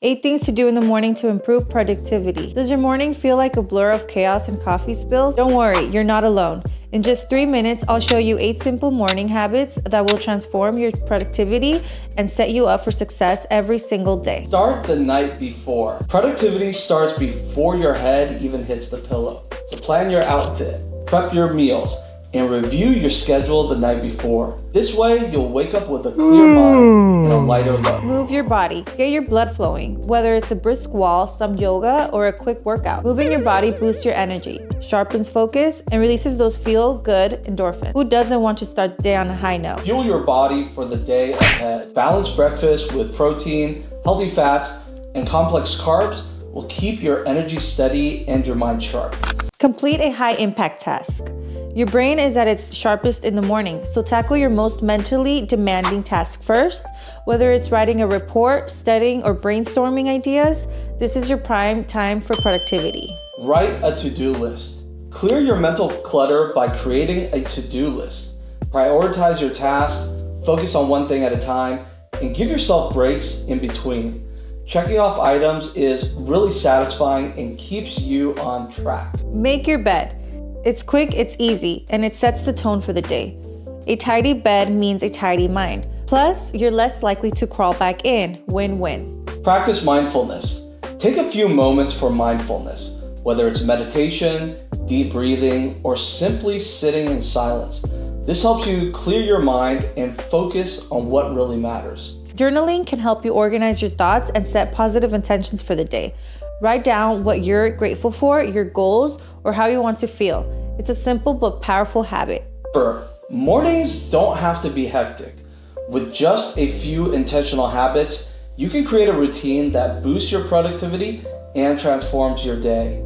8 things to do in the morning to improve productivity. Does your morning feel like a blur of chaos and coffee spills? Don't worry, you're not alone. In just 3 minutes, I'll show you 8 simple morning habits that will transform your productivity and set you up for success every single day. Start the night before. Productivity starts before your head even hits the pillow. So plan your outfit, prep your meals, and review your schedule the night before. This way, you'll wake up with a clear mind and a lighter load. Move your body. Get your blood flowing. Whether it's a brisk walk, some yoga, or a quick workout. Moving your body boosts your energy, sharpens focus, and releases those feel-good endorphins. Who doesn't want to start the day on a high note? Fuel your body for the day ahead. Balanced breakfast with protein, healthy fats, and complex carbs will keep your energy steady and your mind sharp. Complete a high-impact task. Your brain is at its sharpest in the morning, so tackle your most mentally demanding task first. Whether it's writing a report, studying, or brainstorming ideas, this is your prime time for productivity. Write a to-do list. Clear your mental clutter by creating a to-do list. Prioritize your tasks, focus on one thing at a time, and give yourself breaks in between. Checking off items is really satisfying and keeps you on track. Make your bed. It's quick, it's easy, and it sets the tone for the day. A tidy bed means a tidy mind. Plus, you're less likely to crawl back in. Win-win. Practice mindfulness. Take a few moments for mindfulness, whether it's meditation, deep breathing, or simply sitting in silence. This helps you clear your mind and focus on what really matters. Journaling can help you organize your thoughts and set positive intentions for the day. Write down what you're grateful for, your goals, or how you want to feel. It's a simple but powerful habit. Remember, mornings don't have to be hectic. With just a few intentional habits, you can create a routine that boosts your productivity and transforms your day.